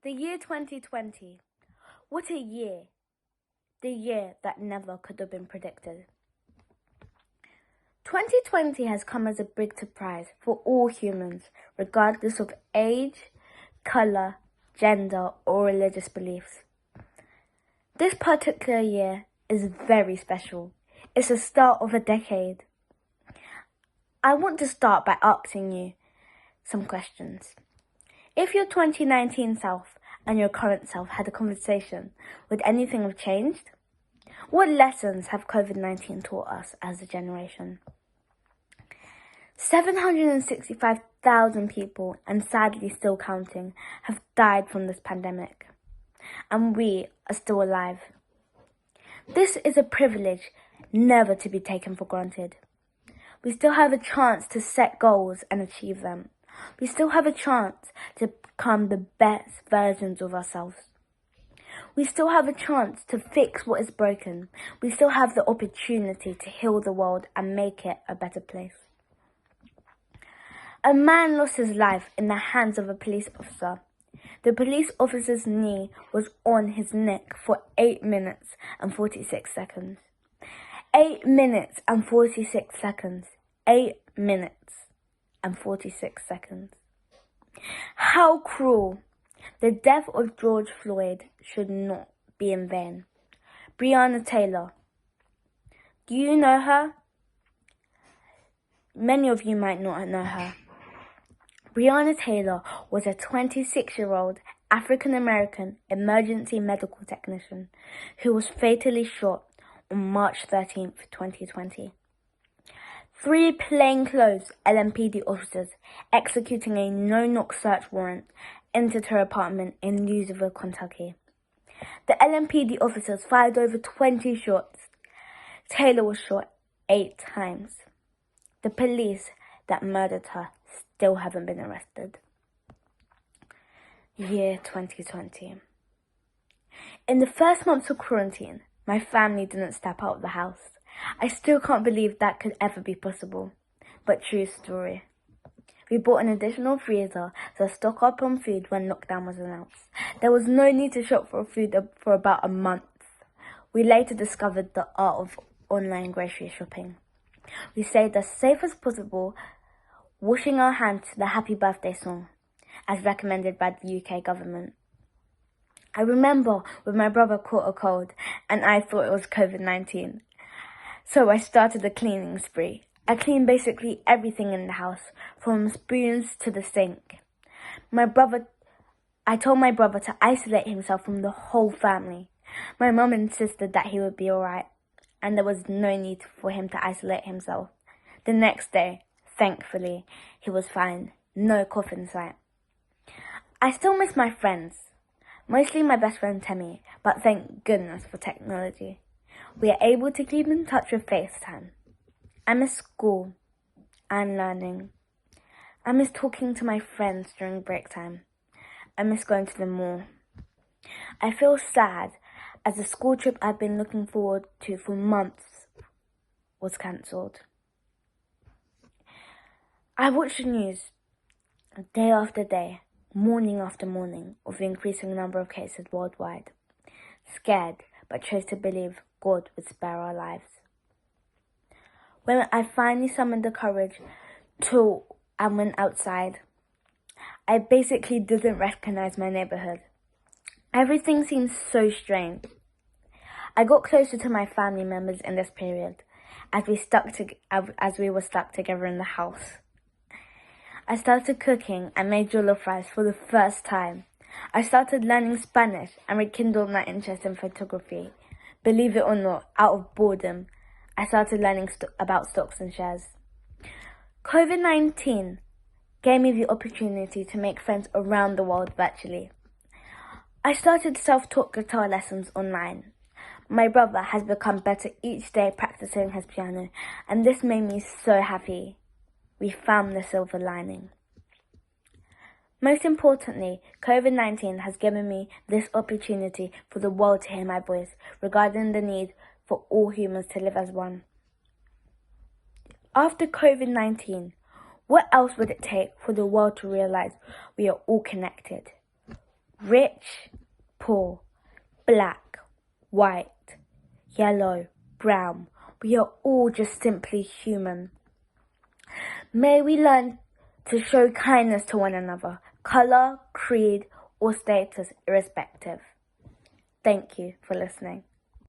The year 2020. What a year. The year that never could have been predicted. 2020 has come as a big surprise for all humans, regardless of age, colour, gender, or religious beliefs. This particular year is very special. It's the start of a decade. I want to start by asking you some questions. If your 2019 self and your current self had a conversation, would anything have changed? What lessons have COVID-19 taught us as a generation? 765,000 people, and sadly still counting, have died from this pandemic. And we are still alive. This is a privilege never to be taken for granted. We still have a chance to set goals and achieve them. We still have a chance to become the best versions of ourselves. We still have a chance to fix what is broken. We still have the opportunity to heal the world and make it a better place. A man lost his life in the hands of a police officer. The police officer's knee was on his neck for 8 minutes and 46 seconds. 8 minutes and 46 seconds. 8 minutes and 46 seconds. How cruel. The death of George Floyd should not be in vain. Breonna Taylor. Do you know her? Many of you might not know her. Breonna Taylor was a 26-year-old African-American emergency medical technician who was fatally shot on March 13th, 2020. 3 plainclothes LMPD officers executing a no-knock search warrant entered her apartment in Louisville, Kentucky. The LMPD officers fired over 20 shots. Taylor was shot 8 times. The police that murdered her still haven't been arrested. Year 2020. In the first months of quarantine, my family didn't step out of the house. I still can't believe that could ever be possible, but true story. We bought an additional freezer to stock up on food when lockdown was announced. There was no need to shop for food for about a month. We later discovered the art of online grocery shopping. We stayed as safe as possible, washing our hands to the Happy Birthday song, as recommended by the UK government. I remember when my brother caught a cold and I thought it was COVID-19. So I started a cleaning spree. I cleaned basically everything in the house, from spoons to the sink. I told my brother to isolate himself from the whole family. My mum insisted that he would be alright, and there was no need for him to isolate himself. The next day, thankfully, he was fine. No cough in sight. I still miss my friends, mostly my best friend Tammy, but thank goodness for technology. We are able to keep in touch with FaceTime. I miss school and learning. I miss talking to my friends during break time. I miss going to the mall. I feel sad as the school trip I've been looking forward to for months was cancelled. I watch the news day after day, morning after morning, of the increasing number of cases worldwide. Scared, but chose to believe God would spare our lives. When I finally summoned the courage and went outside, I basically didn't recognize my neighborhood. Everything seemed so strange. I got closer to my family members in this period, as we were stuck together in the house. I started cooking and made jollof rice for the first time. I started learning Spanish and rekindled my interest in photography. Believe it or not, out of boredom, I started learning about stocks and shares. COVID-19 gave me the opportunity to make friends around the world virtually. I started self-taught guitar lessons online. My brother has become better each day practicing his piano, and this made me so happy. We found the silver lining. Most importantly, COVID-19 has given me this opportunity for the world to hear my voice regarding the need for all humans to live as one. After COVID-19, what else would it take for the world to realize we are all connected? Rich, poor, black, white, yellow, brown. We are all just simply human. May we learn to show kindness to one another, colour, creed, or status irrespective. Thank you for listening.